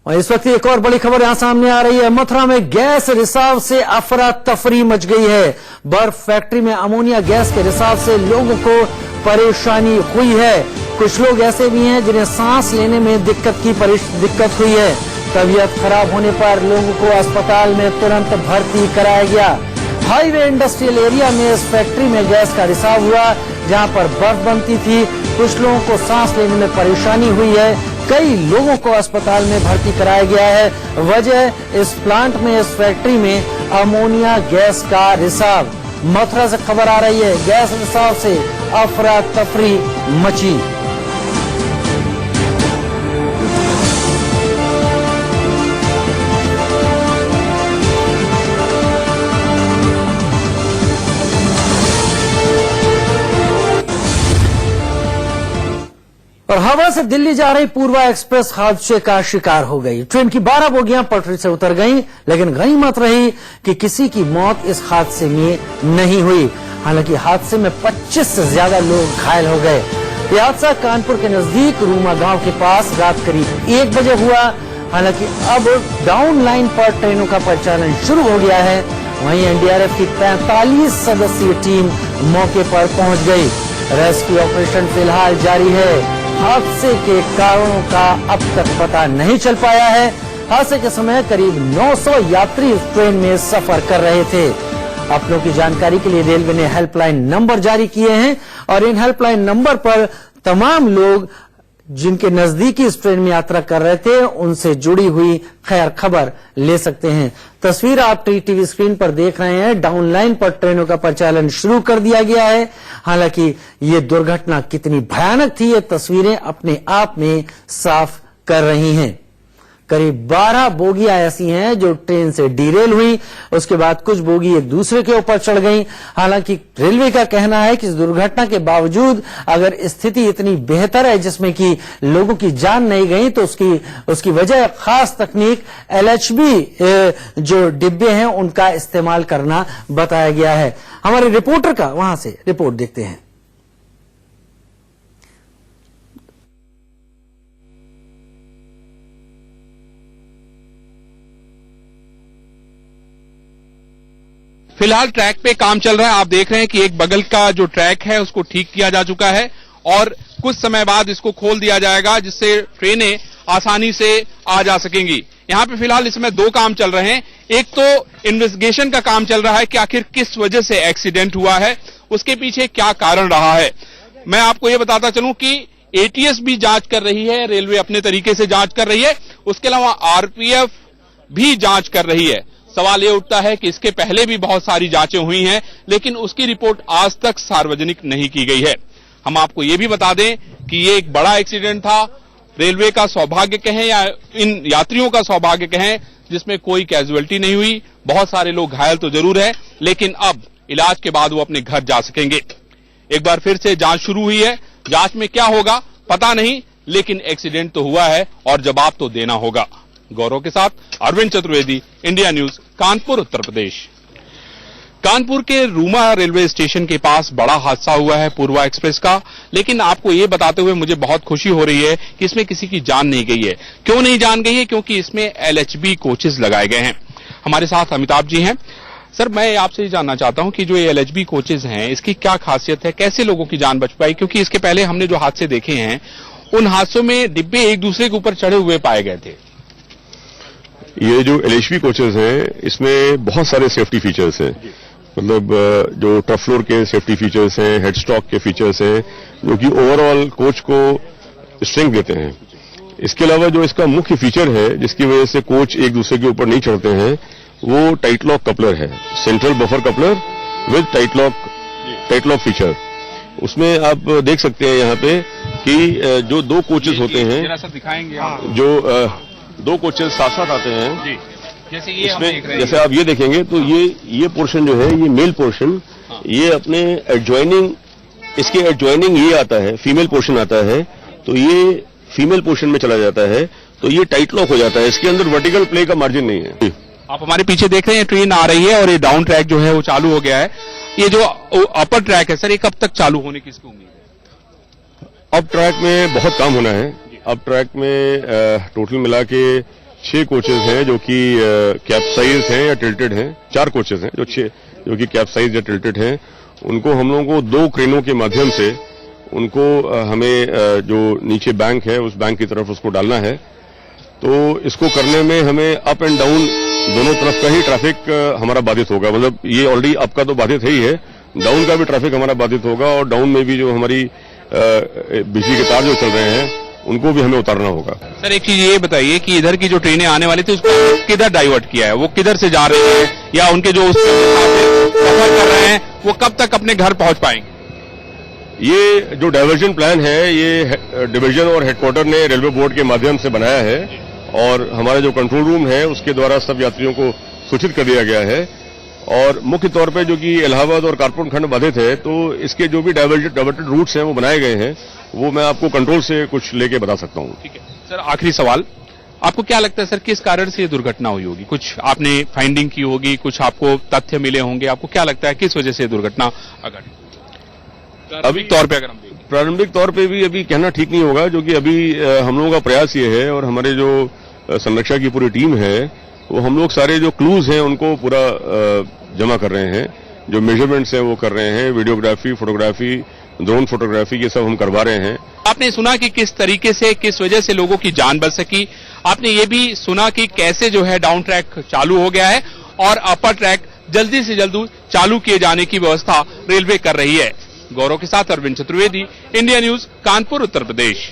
और इस वक्त एक और बड़ी खबर यहां सामने आ रही है। मथुरा में गैस रिसाव से अफरा तफरी मच गई है। बर्फ फैक्ट्री में अमोनिया गैस के रिसाव से लोगों को परेशानी हुई है। कुछ लोग ऐसे भी हैं जिन्हें सांस लेने में दिक्कत हुई है। तबीयत खराब होने पर लोगों को अस्पताल में तुरंत भर्ती कराया गया। हाईवे इंडस्ट्रियल एरिया में इस फैक्ट्री में गैस का रिसाव हुआ, जहां पर बर्फ बनती थी। कुछ लोगों को सांस लेने में परेशानी हुई है। कई लोगों को अस्पताल में भर्ती कराया गया है। वजह इस प्लांट में, इस फैक्ट्री में अमोनिया गैस का रिसाव। मथुरा से खबर आ रही है, गैस रिसाव से अफरा तफरी मची। और हवा से दिल्ली जा रही पूर्वा एक्सप्रेस हादसे का शिकार हो गई। ट्रेन की 12 बोगियां पटरी से उतर गईं, लेकिन गनीमत रही कि किसी की मौत इस हादसे में नहीं हुई। हालांकि हादसे में 25 से ज्यादा लोग घायल हो गए। यह हादसा कानपुर के नजदीक रूमा गांव के पास रात करीब 1 बजे हुआ। हालांकि अब डाउन लाइन पर ट्रेनों का परिचालन शुरू हो गया है। वहीं एनडीआरएफ की 45 सदस्यीय टीम मौके पर पहुंच गई। रेस्क्यू ऑपरेशन फिलहाल जारी है। हादसे के कारणों का अब तक पता नहीं चल पाया है। हादसे के समय करीब 900 यात्री इस ट्रेन में सफर कर रहे थे। अपनों की जानकारी के लिए रेलवे ने हेल्पलाइन नंबर जारी किए हैं और इन हेल्पलाइन नंबर पर तमाम लोग जिनके नजदीकी इस ट्रेन में यात्रा कर रहे थे उनसे जुड़ी हुई खैर खबर ले सकते हैं। तस्वीर आप टीवी स्क्रीन पर देख रहे हैं। डाउन लाइन पर ट्रेनों का परिचालन शुरू कर दिया गया है। हालांकि ये दुर्घटना कितनी भयानक थी, ये तस्वीरें अपने आप में साफ कर रही हैं। करीब 12 बोगियां ऐसी हैं जो ट्रेन से डीरेल हुई। उसके बाद कुछ बोगी एक दूसरे के ऊपर चढ़ गईं। हालांकि रेलवे का कहना है कि इस दुर्घटना के बावजूद अगर स्थिति इतनी बेहतर है जिसमें कि लोगों की जान नहीं गई, तो उसकी वजह खास तकनीक LHB जो डिब्बे हैं उनका इस्तेमाल करना बताया गया है। हमारे रिपोर्टर का वहां से रिपोर्ट देखते हैं। फिलहाल ट्रैक पे काम चल रहा है। आप देख रहे हैं कि एक बगल का जो ट्रैक है उसको ठीक किया जा चुका है और कुछ समय बाद इसको खोल दिया जाएगा, जिससे ट्रेनें आसानी से आ जा सकेंगी। यहां पे फिलहाल इसमें 2 काम चल रहे हैं। एक तो इन्वेस्टिगेशन का काम चल रहा है कि आखिर किस वजह से एक्सीडेंट हुआ है, उसके पीछे क्या कारण रहा है। मैं आपको ये बताता चलूं कि ATS भी जांच कर रही है, रेलवे अपने तरीके से जांच कर रही है, उसके अलावा RPF भी जांच कर रही है। सवाल ये उठता है कि इसके पहले भी बहुत सारी जांचें हुई हैं, लेकिन उसकी रिपोर्ट आज तक सार्वजनिक नहीं की गई है। हम आपको ये भी बता दें कि ये एक बड़ा एक्सीडेंट था। रेलवे का सौभाग्य कहें या इन यात्रियों का सौभाग्य कहें, जिसमें कोई कैजुअलिटी नहीं हुई। बहुत सारे लोग घायल तो जरूर है, लेकिन अब इलाज के बाद वो अपने घर जा सकेंगे। एक बार फिर से जांच शुरू हुई है। जांच में क्या होगा पता नहीं, लेकिन एक्सीडेंट तो हुआ है और जवाब तो देना होगा। गौरव के साथ अरविंद चतुर्वेदी, इंडिया न्यूज, कानपुर, उत्तर प्रदेश। कानपुर के रूमा रेलवे स्टेशन के पास बड़ा हादसा हुआ है पूर्वा एक्सप्रेस का, लेकिन आपको ये बताते हुए मुझे बहुत खुशी हो रही है कि इसमें किसी की जान नहीं गई है। क्यों नहीं जान गई है? क्योंकि इसमें LHB कोचेज लगाए गए हैं। हमारे साथ अमिताभ जी हैं। सर, मैं आपसे जानना चाहता हूं कि जो ये LHB कोचेज हैं, इसकी क्या खासियत है, कैसे लोगों की जान बच पाई? क्योंकि इसके पहले हमने जो हादसे देखे हैं, उन हादसों में डिब्बे एक दूसरे के ऊपर चढ़े हुए पाए गए थे। ये जो LHB कोचेस हैं, इसमें बहुत सारे सेफ्टी फीचर्स हैं। मतलब जो टॉप फ्लोर के सेफ्टी फीचर्स हैं, हेड स्टॉक के फीचर्स हैं, जो कि ओवरऑल कोच को स्ट्रेंथ देते हैं। इसके अलावा जो इसका मुख्य फीचर है, जिसकी वजह से कोच एक दूसरे के ऊपर नहीं चढ़ते हैं, वो टाइट लॉक कपलर है। Central buffer coupler with tight lock feature. उसमें आप देख सकते हैं यहाँ पे कि जो 2 कोचेस होते हैं, दिखाएंगे जो 2 कोचेस साथ साथ आते हैं जी। जैसे ये इसमें जैसे आप ये देखेंगे तो ये पोर्शन जो है, ये मेल पोर्शन, ये अपने एडजॉइनिंग, इसके एडजॉइनिंग ये आता है, फीमेल पोर्शन आता है, तो ये फीमेल पोर्शन में चला जाता है, तो ये टाइट लॉक हो जाता है। इसके अंदर वर्टिकल प्ले का मार्जिन नहीं है। आप हमारे पीछे देख रहे हैं, ट्रेन आ रही है और ये डाउन ट्रैक जो है वो चालू हो गया है। ये जो अपर ट्रैक है सर, ये कब तक चालू होने की इसकी उम्मीद है? अब ट्रैक में बहुत काम होना है। अब ट्रैक में टोटल मिला के 6 कोचेज हैं जो कि कैप्साइज हैं या टिल्टेड हैं। 4 कोचेज हैं जो कि कैप्साइज या टिल्टेड हैं। उनको हम लोगों को 2 क्रेनों के माध्यम से उनको हमें जो नीचे बैंक है उस बैंक की तरफ उसको डालना है। तो इसको करने में हमें अप एंड डाउन दोनों तरफ का ही ट्रैफिक हमारा बाधित होगा। मतलब ये ऑलरेडी अप का तो बाधित है ही है, डाउन का भी ट्रैफिक हमारा बाधित होगा और डाउन में भी जो हमारी बिजली के तार जो चल रहे हैं उनको भी हमें उतारना होगा। सर एक चीज ये बताइए कि इधर की जो ट्रेनें आने वाली थी उसको किधर डाइवर्ट किया है, वो किधर से जा रहे हैं या उनके जो सफर कर रहे हैं वो कब तक अपने घर पहुंच पाएंगे? ये जो डाइवर्जन प्लान है ये डिवीजन और हेडक्वार्टर ने रेलवे बोर्ड के माध्यम से बनाया है और हमारा जो कंट्रोल रूम है उसके द्वारा सब यात्रियों को सूचित कर दिया गया है। और मुख्य तौर पे जो कि इलाहाबाद और कानपुर खंड बाधित है तो इसके जो भी डाइवर्टेड रूट्स हैं वो बनाए गए हैं, वो मैं आपको कंट्रोल से कुछ लेके बता सकता हूँ। ठीक है सर, आखिरी सवाल, आपको क्या लगता है सर किस कारण से ये दुर्घटना हुई होगी? कुछ आपने फाइंडिंग की होगी, कुछ आपको तथ्य मिले होंगे, आपको क्या लगता है किस वजह से दुर्घटना घटी? अभी तौर पे अगर हम देखें, प्रारंभिक तौर पे भी अभी कहना ठीक नहीं होगा, जो कि अभी हम लोगों का प्रयास ये है और हमारे जो संरक्षा की पूरी टीम है वो हम लोग सारे जो क्लूज हैं उनको पूरा जमा कर रहे हैं, जो मेजरमेंट्स हैं वो कर रहे हैं, वीडियोग्राफी, फोटोग्राफी, ड्रोन फोटोग्राफी ये सब हम करवा रहे हैं। आपने सुना कि किस तरीके से किस वजह से लोगों की जान बच सकी, आपने ये भी सुना कि कैसे जो है डाउन ट्रैक चालू हो गया है और अपर ट्रैक जल्दी से जल्दी चालू किए जाने की व्यवस्था रेलवे कर रही है। गौरव के साथ अरविंद चतुर्वेदी, इंडिया न्यूज, कानपुर, उत्तर प्रदेश।